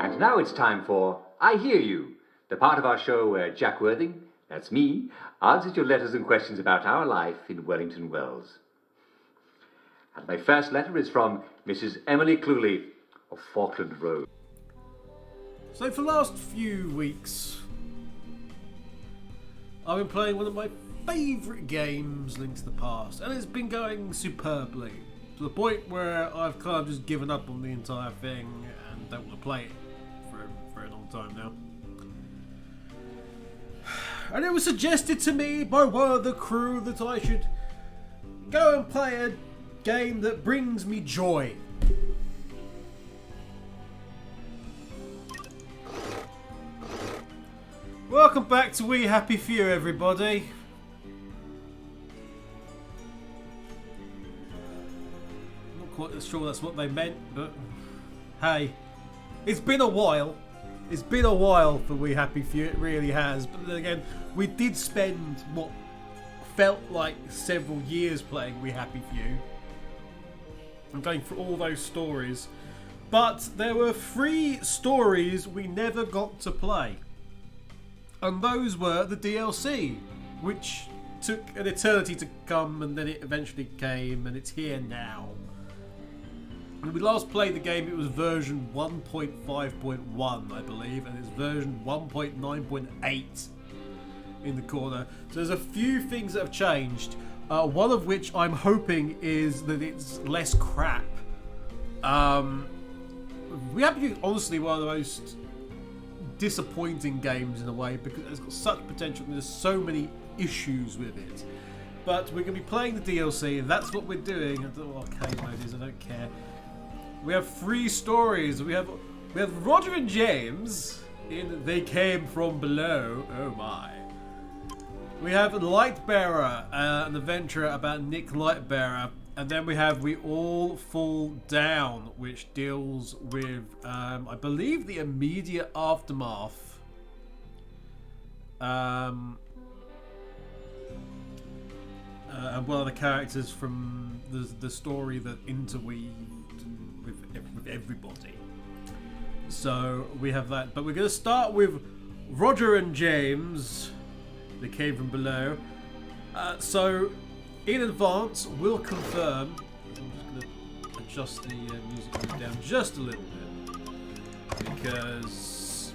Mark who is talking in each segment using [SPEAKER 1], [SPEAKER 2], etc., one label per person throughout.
[SPEAKER 1] And now it's time for I Hear You, the part of our show where Jack Worthing, that's me, answers your letters and questions about our life in Wellington Wells. And my first letter is from Mrs. Emily Cluley of Falkland Road.
[SPEAKER 2] So for the last few weeks, I've been playing one of my favourite games, Link to the Past, and it's been going superbly, to the point where I've kind of just given up on the entire thing and don't want to play it for a very long time now. And it was suggested to me by one of the crew that I should go and play a game that brings me joy. Welcome back to We Happy Few, everybody. Not quite sure that's what they meant, but hey, it's been a while. It's been a while for We Happy Few, it really has. But then again, we did spend what felt like several years playing We Happy Few. I'm going through all those stories. But there were 3 stories we never got to play. And those were the DLC, which took an eternity to come, and then it eventually came, and it's here now. When we last played the game, it was version 1.5.1, I believe, and it's version 1.9.8 in the corner. So there's a few things that have changed, one of which I'm hoping is that it's less crap. We have to do, honestly, one of the most disappointing games in a way, because it's got such potential and there's so many issues with it. But we're going to be playing the DLC, and that's what we're doing. I don't know what arcade mode is, I don't care. We have 3 stories. We have Roger and James in They Came From Below. Oh my. We have Lightbearer, an adventure about Nick Lightbearer. And then we have We All Fall Down, which deals with, I believe, the immediate aftermath. And one of the characters from the story that interweaved with everybody. So we have that. But we're going to start with Roger and James. They Came From Below. So in advance, we'll confirm. I'm just going to adjust the music down just a little bit, because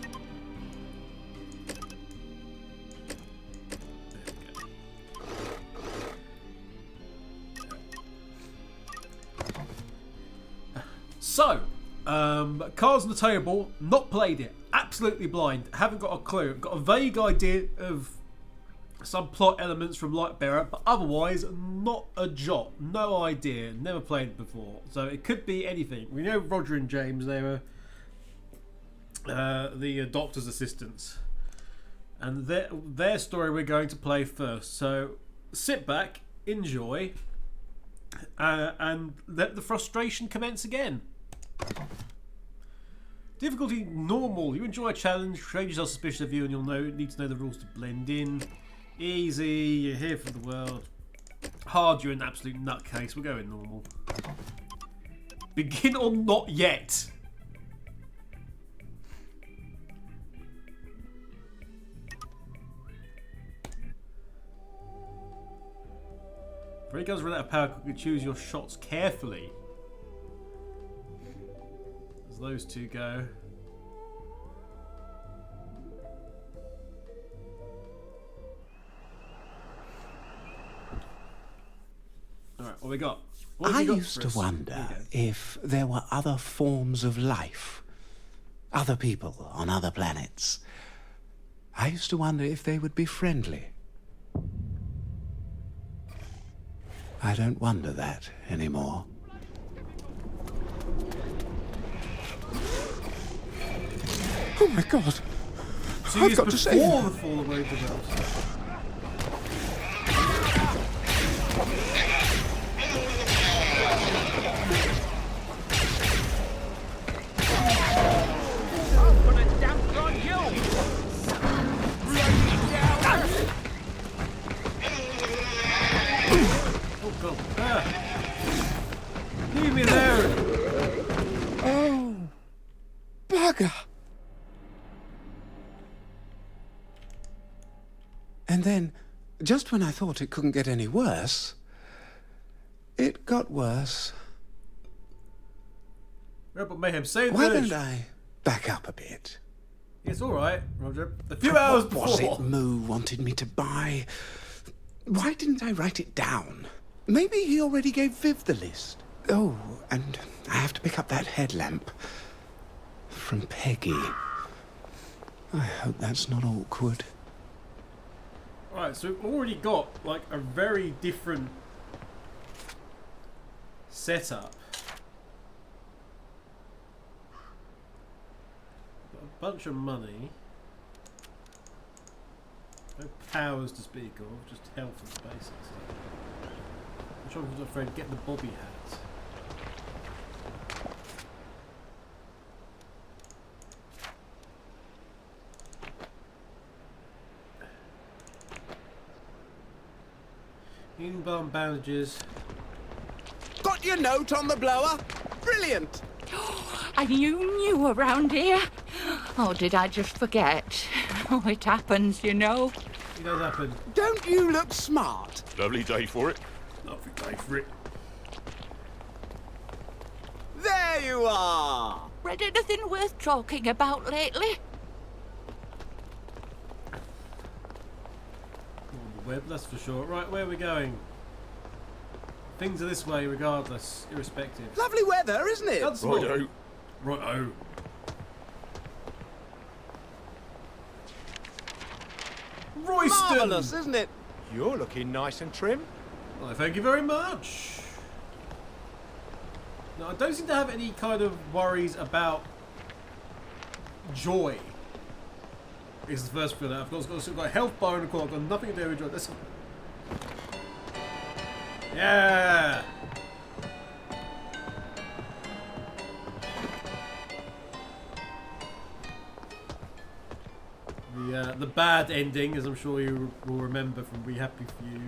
[SPEAKER 2] so, cards on the table. Not played it. Absolutely blind. Haven't got a clue. Got a vague idea of some plot elements from Lightbearer, but otherwise not a jot. No idea. Never played it before. So it could be anything. We know Roger and James, they were the doctor's assistants. And their story we're going to play first. So sit back, enjoy, and let the frustration commence again. Difficulty normal. You enjoy a challenge, strangers are suspicious of you, and you'll need to know the rules to blend in. Easy, you're here for the world. Hard, you're an absolute nutcase. We're going normal. Begin or not yet. If any guns run out of power, you can choose your shots carefully. As those two go. Alright, what we got?
[SPEAKER 3] I used to wonder if there were other forms of life. Other people on other planets. I used to wonder if they would be friendly. I don't wonder that anymore. Oh my God!
[SPEAKER 2] So
[SPEAKER 3] I've got to save
[SPEAKER 2] before the fall away develops. Leave me there!
[SPEAKER 3] bugger! And then, just when I thought it couldn't get any worse, it got worse.
[SPEAKER 2] Rebel Mayhem, say
[SPEAKER 3] Why don't I back up a bit?
[SPEAKER 2] It's alright, Roger. A few hours
[SPEAKER 3] What was
[SPEAKER 2] before.
[SPEAKER 3] it Moo wanted me to buy? Why didn't I write it down? Maybe he already gave Viv the list. Oh, and I have to pick up that headlamp. From Peggy. I hope that's not awkward.
[SPEAKER 2] Right, so we've already got like a very different setup. Got a bunch of money. No powers to speak of, just health and basics. I'm sure I'm afraid to get the bobby hat. Healing balm, bandages.
[SPEAKER 3] Got your note on the blower? Brilliant!
[SPEAKER 4] And you knew around here? Oh, did I just forget? Oh, it happens, you know.
[SPEAKER 2] It does happen.
[SPEAKER 3] Don't you look smart?
[SPEAKER 5] Lovely day for it.
[SPEAKER 2] Lovely day for it.
[SPEAKER 3] There you are!
[SPEAKER 4] Read anything worth talking about lately?
[SPEAKER 2] On the web, that's for sure. Right, where are we going? Things are this way regardless, irrespective.
[SPEAKER 3] Lovely weather, isn't it?
[SPEAKER 2] Dunstable.
[SPEAKER 5] Righto.
[SPEAKER 2] Righto. Royston!
[SPEAKER 3] Marvellous, isn't it?
[SPEAKER 6] You're looking nice and trim.
[SPEAKER 2] Well, thank you very much. Now, I don't seem to have any kind of worries about joy. Is the first thing I've got a health bar in the corner. I've got nothing to do with joy. That's... Yeah. The bad ending, as I'm sure you will remember from We Happy Few,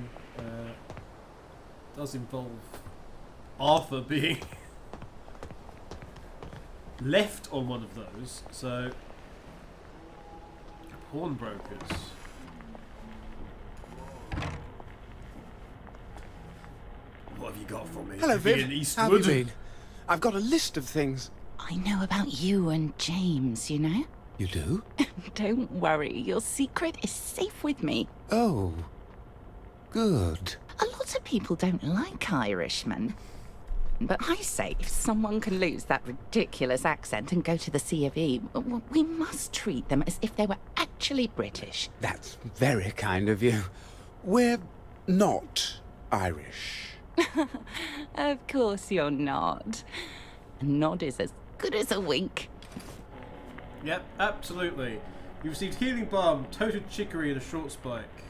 [SPEAKER 2] does involve Arthur being left on one of those. So, pawnbrokers. What have you got for me?
[SPEAKER 3] Hello, Viv.
[SPEAKER 2] Vivian
[SPEAKER 3] How have you
[SPEAKER 2] Eastwood?
[SPEAKER 3] been? I've got a list of things.
[SPEAKER 4] I know about you and James, you know?
[SPEAKER 3] You do?
[SPEAKER 4] Don't worry, your secret is safe with me.
[SPEAKER 3] Oh. Good.
[SPEAKER 4] A lot of people don't like Irishmen. But I say, if someone can lose that ridiculous accent and go to the C of E, we must treat them as if they were actually British.
[SPEAKER 3] That's very kind of you. We're not Irish.
[SPEAKER 4] Of course you're not. A nod is as good as a wink.
[SPEAKER 2] Yep, absolutely. You received healing balm, toted chicory, and a short spike.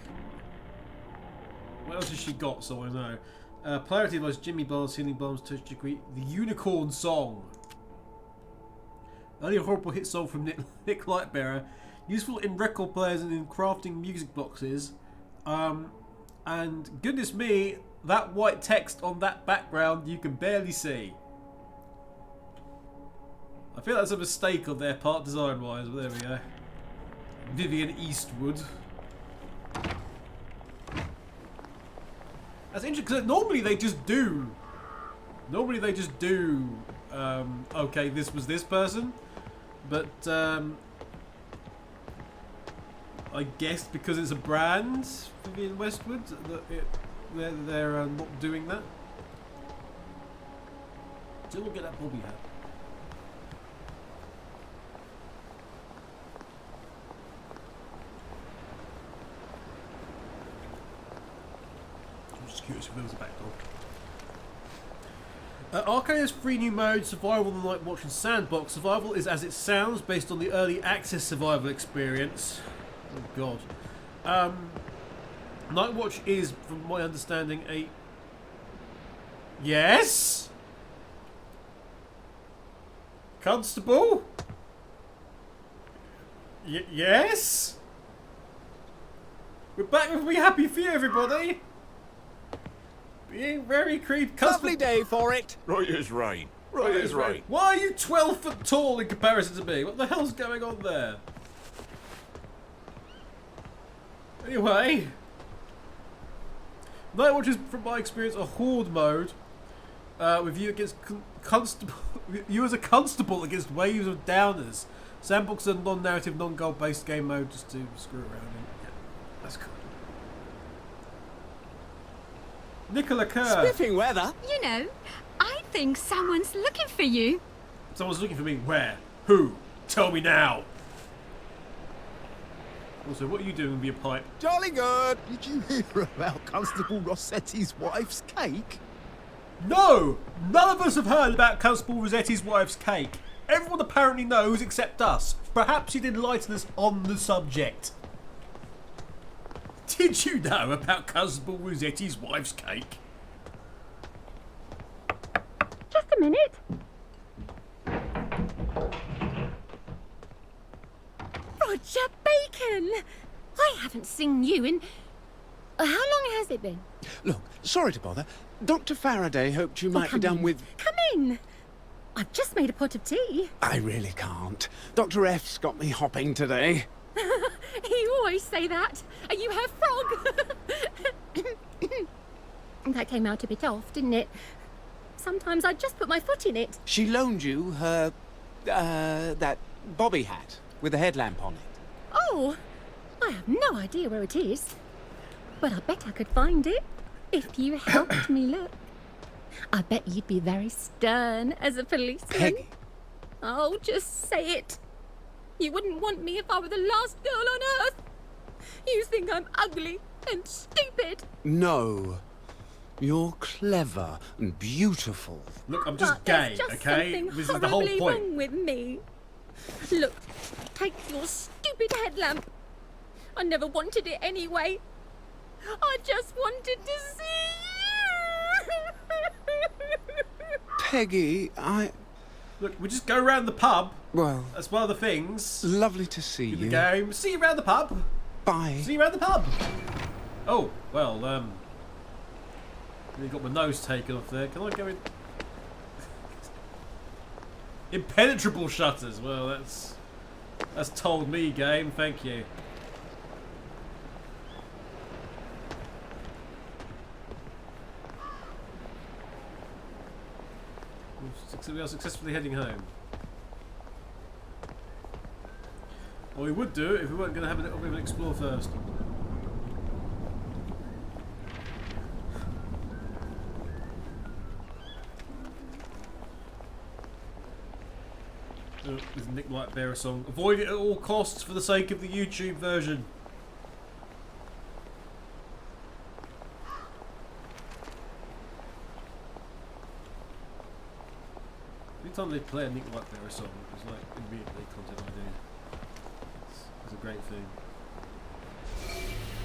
[SPEAKER 2] What else has she got, so I know? Polarity advice, Jimmy Bars, healing bombs, toted chicory, the unicorn song. Only a horrible hit song from Nick Lightbearer. Useful in record players and in crafting music boxes. And goodness me, that white text on that background you can barely see. I feel that's a mistake on their part design-wise, but there we go. Vivian Eastwood. That's interesting, because normally they just do... okay, this was this person. But, I guess because it's a brand, Vivian Westwood, they're not doing that. So we'll get that bobby hat. I'm just curious if there was a back door. Arcade has 3 new modes: Survival, the Night Watch, and Sandbox. Survival is as it sounds, based on the early access survival experience. Oh god. Night Watch is, from my understanding, a... Yes? Constable? Yes? We're back with We Happy Few, everybody! Being very creep.
[SPEAKER 6] Lovely day for it.
[SPEAKER 5] Right as rain.
[SPEAKER 3] Right is right.
[SPEAKER 2] Why are you 12 foot tall in comparison to me? What the hell's going on there? Anyway, Night Watch is, from my experience, a horde mode with you against constable. You as a constable against waves of downers. Sandbox is a non-narrative, non-goal-based game mode just to screw around in. Yeah, that's cool. Nicola Kerr.
[SPEAKER 3] Spiffing weather.
[SPEAKER 5] You know, I think someone's looking for you.
[SPEAKER 2] Someone's looking for me. Where? Who? Tell me now. Also, what are you doing with your pipe?
[SPEAKER 6] Jolly good. Did you hear about Constable Rossetti's wife's cake?
[SPEAKER 2] No! None of us have heard about Constable Rossetti's wife's cake. Everyone apparently knows except us. Perhaps you'd enlighten us on the subject. Did you know about Constable Rossetti's wife's cake?
[SPEAKER 5] Just a minute. Roger Bacon! I haven't seen you in... How long has it been?
[SPEAKER 3] Look, sorry to bother. Dr. Faraday hoped you might be
[SPEAKER 5] come
[SPEAKER 3] done
[SPEAKER 5] in.
[SPEAKER 3] with...
[SPEAKER 5] Come in. I've just made a pot of tea.
[SPEAKER 3] I really can't. Dr. F's got me hopping today.
[SPEAKER 5] You always say that. You have frog. That came out a bit off, didn't it? Sometimes I just put my foot in it.
[SPEAKER 3] She loaned you her... that bobby hat with a headlamp on it.
[SPEAKER 5] Oh, I have no idea where it is. But I bet I could find it if you helped me look. I bet you'd be very stern as a policeman.
[SPEAKER 3] Peggy.
[SPEAKER 5] Oh, just say it. You wouldn't want me if I were the last girl on earth. You think I'm ugly and stupid.
[SPEAKER 3] No. You're clever and beautiful.
[SPEAKER 2] Look, I'm just
[SPEAKER 5] But
[SPEAKER 2] gay,
[SPEAKER 5] there's just
[SPEAKER 2] okay?
[SPEAKER 5] something
[SPEAKER 2] This is the whole
[SPEAKER 5] horribly
[SPEAKER 2] point.
[SPEAKER 5] wrong with me. Look, take your stupid headlamp. I never wanted it anyway. I just wanted to see you.
[SPEAKER 3] Peggy,
[SPEAKER 2] Look, we just go around the pub.
[SPEAKER 3] Well,
[SPEAKER 2] That's one of the things.
[SPEAKER 3] lovely to see
[SPEAKER 2] In the
[SPEAKER 3] you.
[SPEAKER 2] game. See you around the pub.
[SPEAKER 3] Bye.
[SPEAKER 2] See you around the pub. Oh, well, you got my nose taken off there. Can I go in? Impenetrable shutters. Well, that's told me, game. Thank you. We are successfully heading home. Well, we would do it if we weren't going to have a little bit of an explore first. Oh, there's a Nick Lightbearer song. Avoid it at all costs for the sake of the YouTube version. Every time they play a Nick Lightbearer song, it's like immediately content ID. It's a great thing.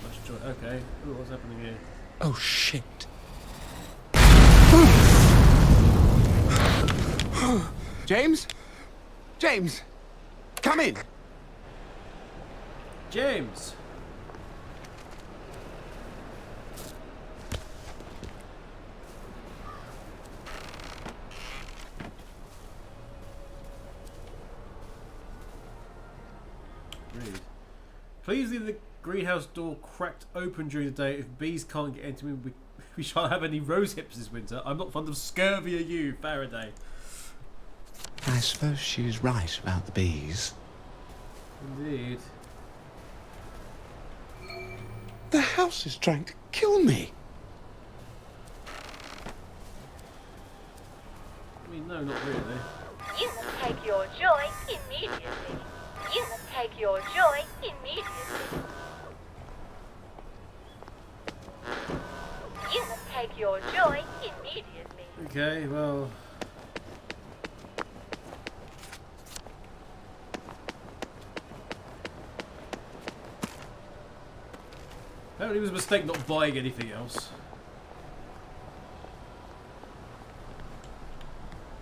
[SPEAKER 2] Much joy. Okay. Ooh, what's happening here?
[SPEAKER 3] Oh, shit. James? James! Come in!
[SPEAKER 2] James! Read. Please leave the greenhouse door cracked open during the day. If bees can't get into me, we shan't have any rose hips this winter. I'm not fond of scurvy, are you, Faraday?
[SPEAKER 3] I suppose she's right about the bees.
[SPEAKER 2] Indeed.
[SPEAKER 3] The house is trying to kill me.
[SPEAKER 2] I mean, no, not really.
[SPEAKER 7] You must take your joy immediately. You must take your joy immediately. You must take your joy immediately.
[SPEAKER 2] Okay, well... Apparently it was a mistake not buying anything else.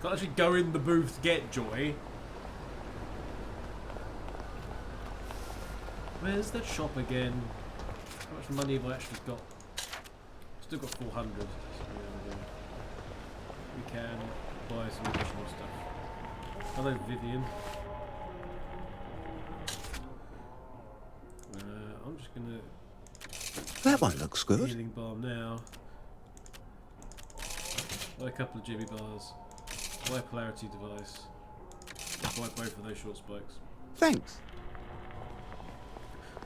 [SPEAKER 2] Can't actually go in the booth to get joy. Where's that shop again? How much money have I actually got? Still got 400. So yeah, we can buy some additional stuff. Hello, Vivian. I'm just gonna
[SPEAKER 3] That one looks good.
[SPEAKER 2] healing balm now. Buy a couple of Jimmy bars. Buy a polarity device. Buy both of those short spikes.
[SPEAKER 3] Thanks.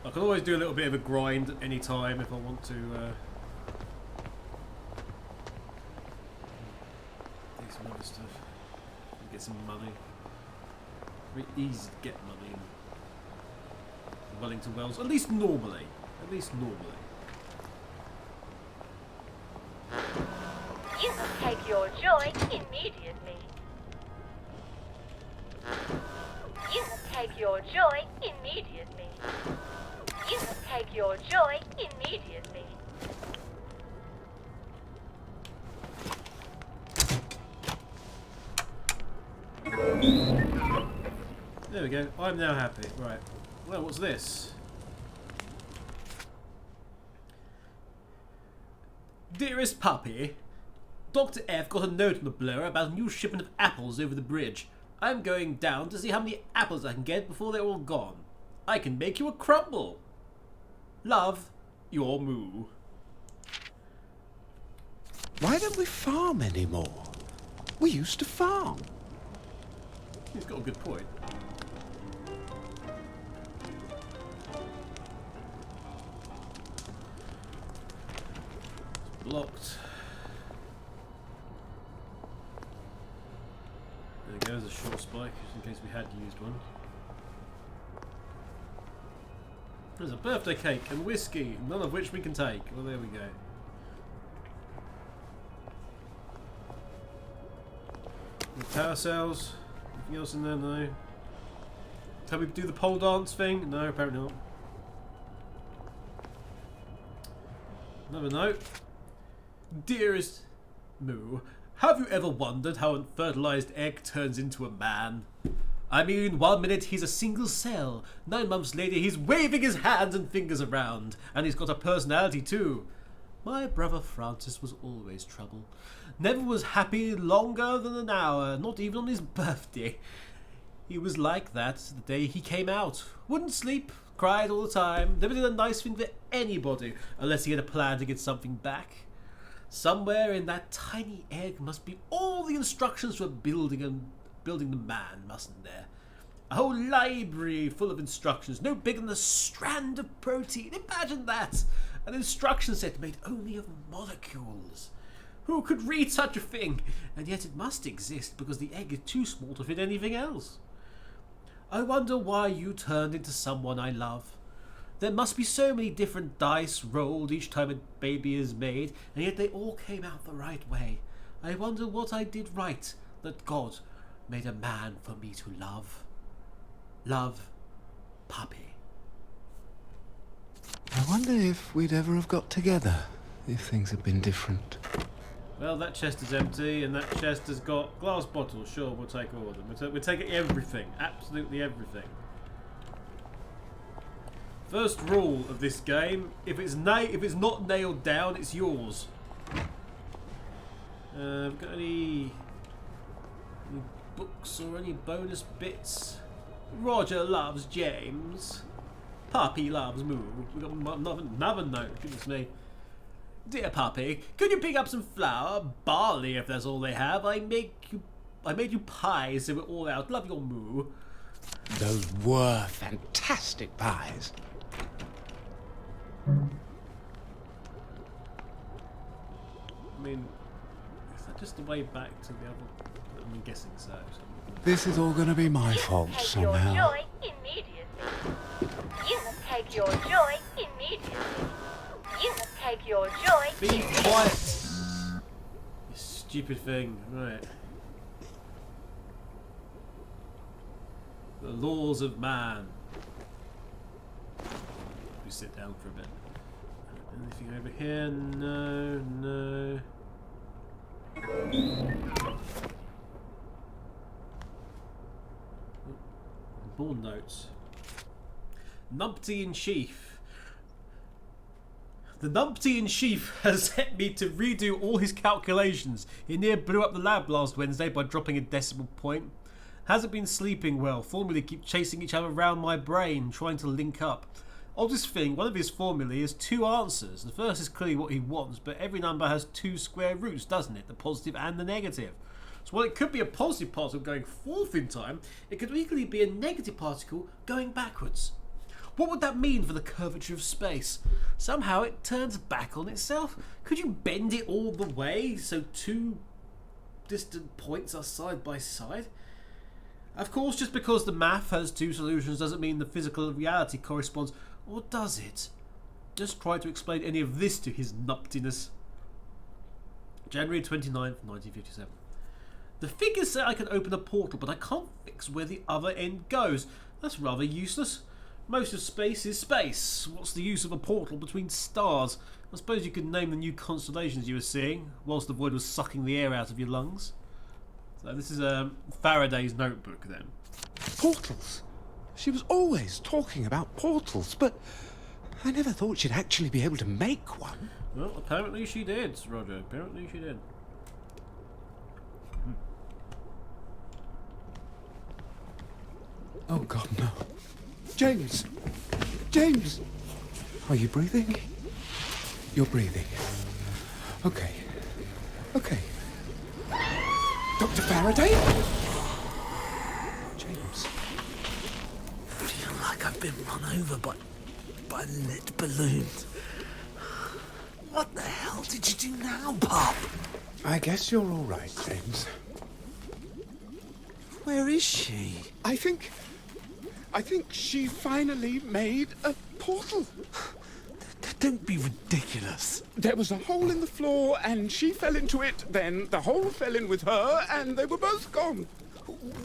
[SPEAKER 2] I can always do a little bit of a grind at any time if I want to. Get some other stuff. Get some money. Very easy to get money in Wellington Wells, at least normally. At least normally.
[SPEAKER 7] You must take your joy immediately. You must take your joy immediately. You must take your joy immediately.
[SPEAKER 2] There we go. I'm now happy. Right. Well, what's this? Dearest puppy, Dr. F got a note on the blower about a new shipment of apples over the bridge. I'm going down to see how many apples I can get before they're all gone. I can make you a crumble. Love, your Moo.
[SPEAKER 3] Why don't we farm anymore? We used to farm.
[SPEAKER 2] He's got a good point. Blocked. There goes a short spike, just in case we had used one. There's a birthday cake and whiskey, none of which we can take. Well, there we go. The power cells. Anything else in there? No. Can we do the pole dance thing? No, apparently not. Another note. Dearest Moo, have you ever wondered how a fertilized egg turns into a man? I mean, 1 minute he's a single cell, 9 months later he's waving his hands and fingers around, and he's got a personality too. My brother Francis was always trouble. Never was happy longer than an hour, not even on his birthday. He was like that the day he came out. Wouldn't sleep, cried all the time, never did a nice thing for anybody, unless he had a plan to get something back. Somewhere in that tiny egg must be all the instructions for building the man, mustn't there? A whole library full of instructions, no bigger than a strand of protein. Imagine that! An instruction set made only of molecules. Who could read such a thing? And yet it must exist because the egg is too small to fit anything else. I wonder why you turned into someone I love. There must be so many different dice rolled each time a baby is made, and yet they all came out the right way. I wonder what I did right, that God made a man for me to love. Love, Puppy.
[SPEAKER 3] I wonder if we'd ever have got together if things had been different.
[SPEAKER 2] Well, that chest is empty, and that chest has got glass bottles. Sure, we'll take all of them. We're taking everything. Absolutely everything. First rule of this game, if it's not nailed down, it's yours. Have we got any books or any bonus bits? Roger loves James. Puppy loves Moo. We've got another note, goodness me. Dear Puppy, could you pick up some flour? Barley, if that's all they have. I made you pies, so we're all out. Love your Moo.
[SPEAKER 3] Those were fantastic pies.
[SPEAKER 2] I mean, is that just the way back to the other? I'm guessing so.
[SPEAKER 3] This is all going to be my fault
[SPEAKER 7] Take
[SPEAKER 3] somehow.
[SPEAKER 7] your joy immediately. You must take your joy immediately. You must take your joy
[SPEAKER 2] Be
[SPEAKER 7] immediately.
[SPEAKER 2] quiet! You stupid thing. Right. The laws of man. We sit down for a bit. Anything over here? No, no. Born notes. Numpty in chief. The numpty in chief has set me to redo all his calculations. He near blew up the lab last Wednesday by dropping a decimal point. Hasn't been sleeping well. Formulae keep chasing each other around my brain, trying to link up. Oddest thing, one of his formulae has two answers. The first is clearly what he wants, but every number has two square roots, doesn't it? The positive and the negative. So while it could be a positive particle going forth in time, it could equally be a negative particle going backwards. What would that mean for the curvature of space? Somehow it turns back on itself? Could you bend it all the way so two distant points are side by side? Of course, just because the math has two solutions doesn't mean the physical reality corresponds, or does it? Just try to explain any of this to his nuptiness. January 29th, 1957. The figures say I can open a portal, but I can't fix where the other end goes. That's rather useless. Most of space is space. What's the use of a portal between stars? I suppose you could name the new constellations you were seeing, whilst the void was sucking the air out of your lungs. So this is Faraday's notebook then.
[SPEAKER 3] Portals. She was always talking about portals, but I never thought she'd actually be able to make one.
[SPEAKER 2] Well, apparently she did, Roger. Apparently she did.
[SPEAKER 3] Oh God, no. James! James! Are you breathing? You're breathing. Okay. Okay. Dr. Faraday? James.
[SPEAKER 6] I feel like I've been run over by lit balloons. What the hell did you do now, pup?
[SPEAKER 3] I guess you're all right, James.
[SPEAKER 6] Where is she?
[SPEAKER 3] I think she finally made a portal.
[SPEAKER 6] Don't be ridiculous.
[SPEAKER 3] There was a hole in the floor and she fell into it, then the hole fell in with her and they were both gone.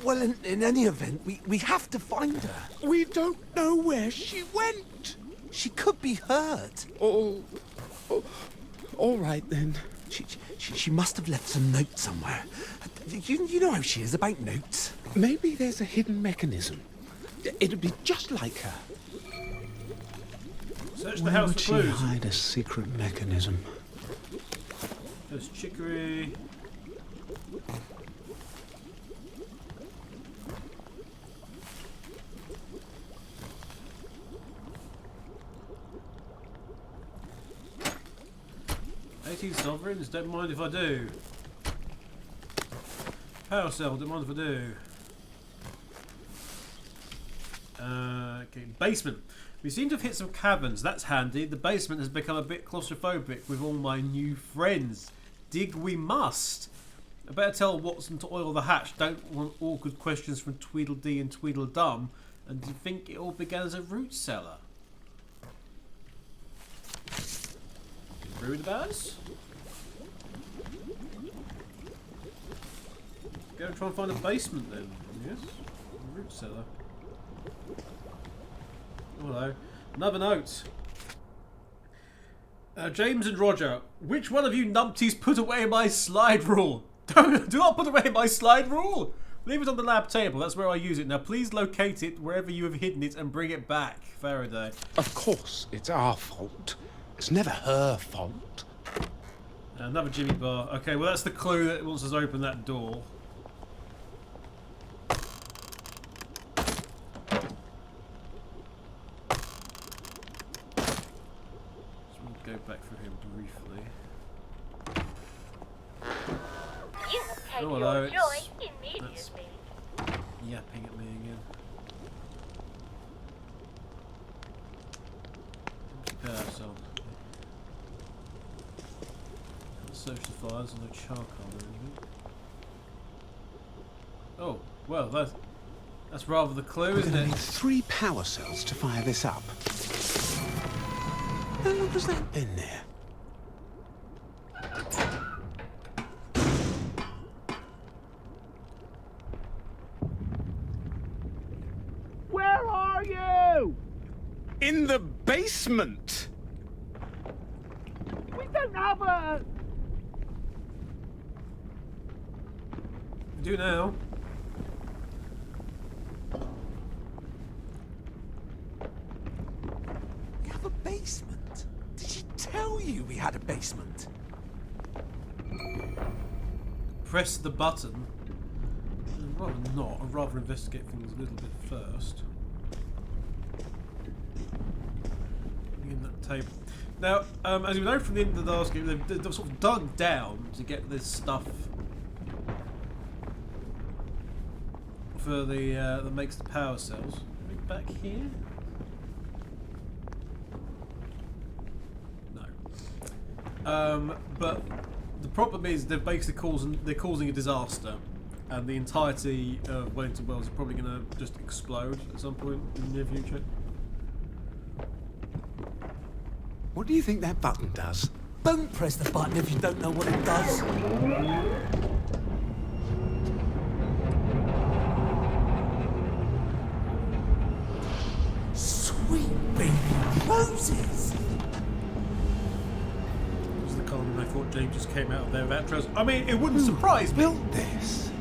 [SPEAKER 6] Well, in any event, we have to find her.
[SPEAKER 3] We don't know where she went.
[SPEAKER 6] She could be hurt.
[SPEAKER 3] All right then.
[SPEAKER 6] She must have left some note somewhere. You know how she is about notes.
[SPEAKER 3] Maybe there's a hidden mechanism. It'd be just like her.
[SPEAKER 2] Search the
[SPEAKER 3] Where
[SPEAKER 2] house
[SPEAKER 3] would
[SPEAKER 2] for
[SPEAKER 3] she
[SPEAKER 2] clues.
[SPEAKER 3] hide a secret mechanism?
[SPEAKER 2] There's chicory. Sovereigns, don't mind if I do. Power cell, don't mind if I do. Okay, basement. We seem to have hit some caverns, that's handy. The basement has become a bit claustrophobic with all my new friends. Dig we must. I better tell Watson to oil the hatch. Don't want awkward questions from Tweedledee and Tweedledum. And do you think it all began as a root cellar? Rude about us? Go and try and find a basement then. Yes? A root cellar. Oh, hello. Another note. James and Roger, which one of you numpties put away my slide rule? Do not put away my slide rule! Leave it on the lab table, that's where I use it. Now please locate it wherever you have hidden it and bring it back. Faraday.
[SPEAKER 3] Of course, it's our fault. It's never her fault.
[SPEAKER 2] Another Jimmy bar. Okay, well that's the clue that wants us to open that door. Go back for him briefly.
[SPEAKER 7] You will take
[SPEAKER 2] Oh, hello,
[SPEAKER 7] your joy immediately.
[SPEAKER 2] that's yapping at me again. Prepare ourselves. Search the fires and no charcoal or anything. Oh, well, that's rather the clue,
[SPEAKER 3] We're
[SPEAKER 2] isn't
[SPEAKER 3] gonna
[SPEAKER 2] it?
[SPEAKER 3] need 3 power cells to fire this up. How long has that been there?
[SPEAKER 6] Where are you?
[SPEAKER 3] In the basement!
[SPEAKER 6] We don't have a...
[SPEAKER 2] We do now.
[SPEAKER 6] We have a basement. Did she tell you we had a basement?
[SPEAKER 2] Press the button. I'd rather not. I'd rather investigate things a little bit first. In that table. Now, as we know from the end of the last game, they've sort of dug down to get this stuff for the that makes the power cells. Back here? No. But the problem is they're basically causing a disaster, and the entirety of Wellington Wells is probably going to just explode at some point in the near future.
[SPEAKER 3] What do you think that button does?
[SPEAKER 6] Don't press the button if you don't know what it does. Sweet baby roses!
[SPEAKER 2] That was the column I thought James just came out of there without trousers. I mean, it wouldn't surprise me.
[SPEAKER 3] Built this?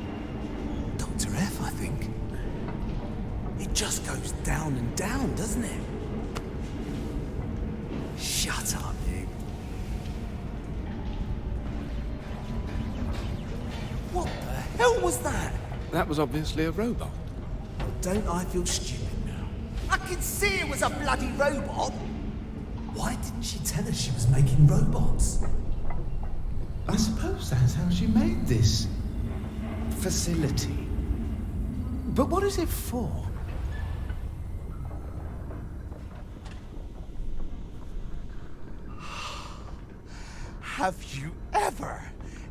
[SPEAKER 6] Dr. F, I think. It just goes down and down, doesn't it? Shut up, you. What the hell was that?
[SPEAKER 3] That was obviously a robot.
[SPEAKER 6] Well, don't I feel stupid now? I could see it was a bloody robot. Why didn't she tell us she was making robots?
[SPEAKER 3] I suppose that's how she made this facility. But what is it for?
[SPEAKER 6] Have you ever,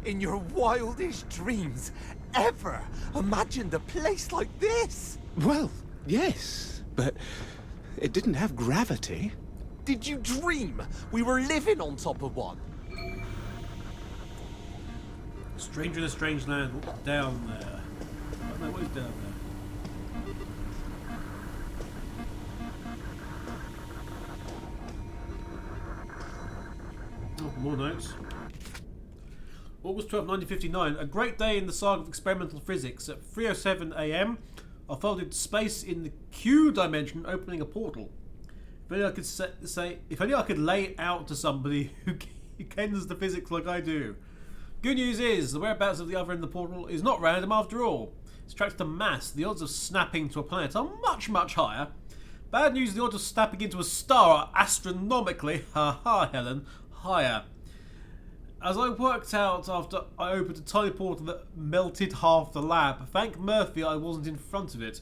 [SPEAKER 6] in your wildest dreams, ever imagined a place like this?
[SPEAKER 3] Well, yes, but it didn't have gravity.
[SPEAKER 6] Did you dream we were living on top of one?
[SPEAKER 2] Stranger in a strange land. What's down there? I don't know what is down there. Oh, more notes. August 12, 1959. A great day in the saga of experimental physics. At 3:07 a.m. I folded space in the Q dimension, opening a portal. If only I could say, if only I could lay it out to somebody who kens the physics like I do. Good news is, the whereabouts of the other end of the portal is not random after all. It's tracked to mass. The odds of snapping to a planet are much, much higher. Bad news, the odds of snapping into a star are astronomically, Helen, higher. As I worked out after I opened a tiny portal that melted half the lab, thank Murphy I wasn't in front of it.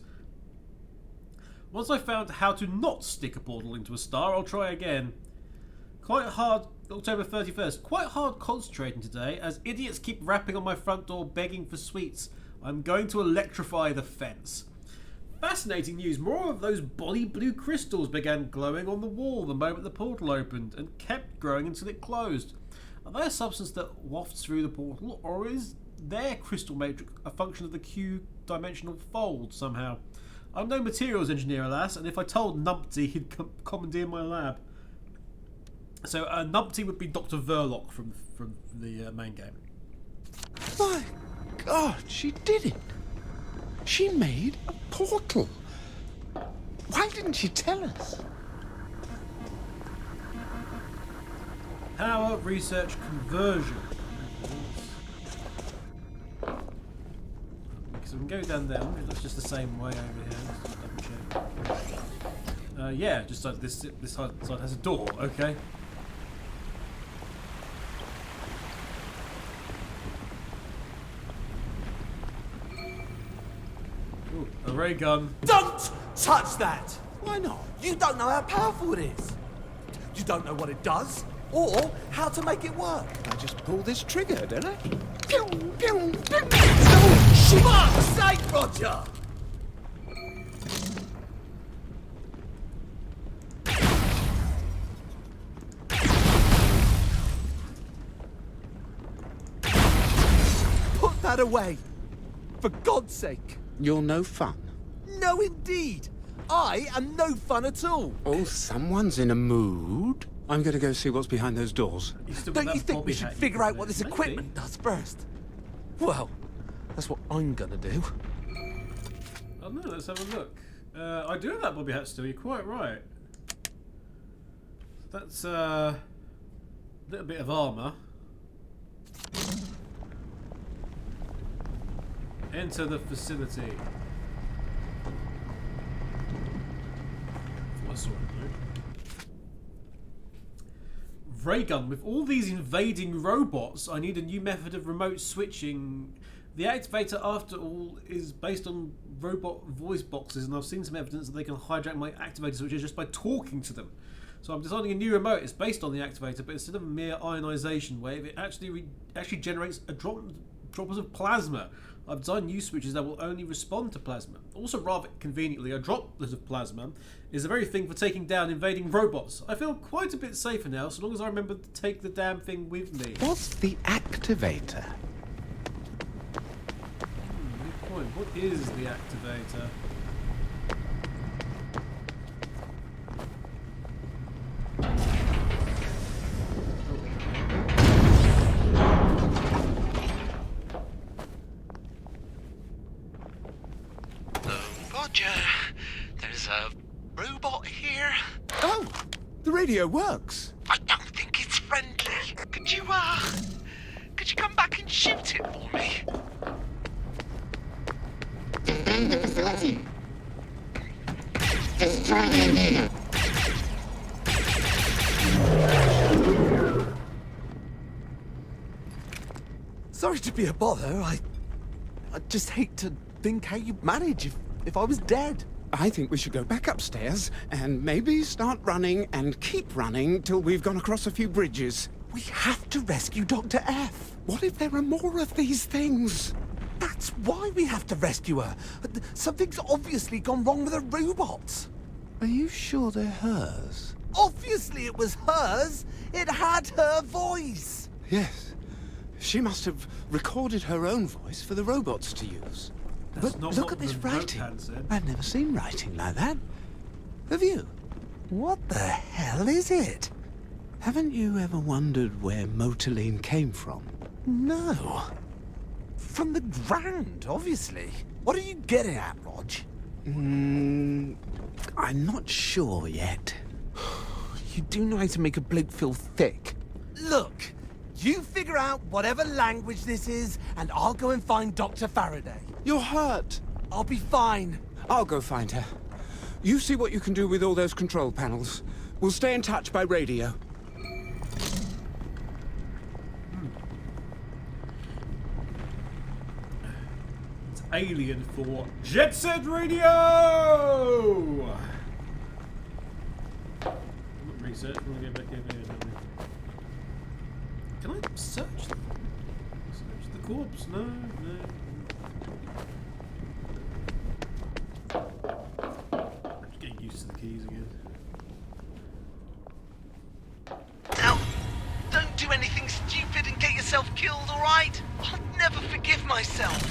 [SPEAKER 2] Once I found how to not stick a portal into a star, I'll try again. Quite hard, October 31st, quite hard concentrating today as idiots keep rapping on my front door begging for sweets. I'm going to electrify the fence. Fascinating news, more of those bolly blue crystals began glowing on the wall the moment the portal opened and kept growing until it closed. Are they a substance that wafts through the portal, or is their crystal matrix a function of the Q-dimensional fold somehow? I'm no materials engineer, alas, and if I told Numpty, he'd commandeer my lab. So Numpty would be Dr. Verloc from the main game.
[SPEAKER 3] My God, she did it! She made a portal! Why didn't she tell us?
[SPEAKER 2] Power research conversion. Because we can go down there. That's just the same way over here. Let's just double check. Yeah, just like this side has a door. Okay. Ooh, a ray gun.
[SPEAKER 6] Don't touch that!
[SPEAKER 3] Why not?
[SPEAKER 6] You don't know how powerful it is. You don't know what it does, or how to make it work.
[SPEAKER 3] I just pull this trigger, don't I?
[SPEAKER 6] Fuck's sake, Roger! Put that away, for God's sake.
[SPEAKER 3] You're no fun.
[SPEAKER 6] No, indeed. I am no fun at all.
[SPEAKER 3] Oh, someone's in a mood. I'm going to go see what's behind those doors.
[SPEAKER 6] Don't you think we should figure out what this equipment does first? Well, that's what I'm gonna do.
[SPEAKER 2] Oh no, let's have a look. I do have that bobby hat still, you're quite right. That's Little bit of armour. Enter the facility. What's all Ray gun. With all these invading robots, I need a new method of remote switching. The activator, after all, is based on robot voice boxes, and I've seen some evidence that they can hijack my activator switches just by talking to them. So I'm designing a new remote. It's based on the activator, but instead of a mere ionization wave, it actually generates a droplets of plasma. I've designed new switches that will only respond to plasma. Also, rather conveniently, a droplet of plasma is the very thing for taking down invading robots. I feel quite a bit safer now, so long as I remember to take the damn thing with me.
[SPEAKER 3] What's the activator?
[SPEAKER 2] Good point. What is the activator?
[SPEAKER 6] Roger, there's a robot here.
[SPEAKER 3] Oh, the radio works.
[SPEAKER 6] I don't think it's friendly. Could you come back and shoot it for me?
[SPEAKER 8] Defend the facility. Destroy the invader.
[SPEAKER 6] Sorry to be a bother. I just hate to think how you'd manage if I was dead.
[SPEAKER 3] I think we should go back upstairs and maybe start running and keep running till we've gone across a few bridges.
[SPEAKER 6] We have to rescue Dr. F.
[SPEAKER 3] What if there are more of these things?
[SPEAKER 6] That's why we have to rescue her. Something's obviously gone wrong with her robots.
[SPEAKER 3] Are you sure they're hers?
[SPEAKER 6] Obviously it was hers. It had her voice.
[SPEAKER 3] Yes. She must have recorded her own voice for the robots to use.
[SPEAKER 2] That's
[SPEAKER 3] But
[SPEAKER 2] not
[SPEAKER 3] look
[SPEAKER 2] what
[SPEAKER 3] at this
[SPEAKER 2] the note
[SPEAKER 3] writing.
[SPEAKER 2] had said.
[SPEAKER 3] I've never seen writing like that. Have you?
[SPEAKER 6] What the hell is it?
[SPEAKER 3] Haven't you ever wondered where Motoline came from?
[SPEAKER 6] No. From the ground, obviously. What are you getting at, Rog?
[SPEAKER 3] I'm not sure yet.
[SPEAKER 6] You do know how to make a bloke feel thick. Look, you figure out whatever language this is, and I'll go and find Dr. Faraday.
[SPEAKER 3] You're hurt.
[SPEAKER 6] I'll be fine.
[SPEAKER 3] I'll go find her. You see what you can do with all those control panels. We'll stay in touch by radio.
[SPEAKER 2] It's Alien for Jet Set Radio! Research, we'll get back in here, don't we? Can I search them? Search the corpse? No. Just getting used to the keys again.
[SPEAKER 6] Now, don't do anything stupid and get yourself killed, alright? I'll never forgive myself.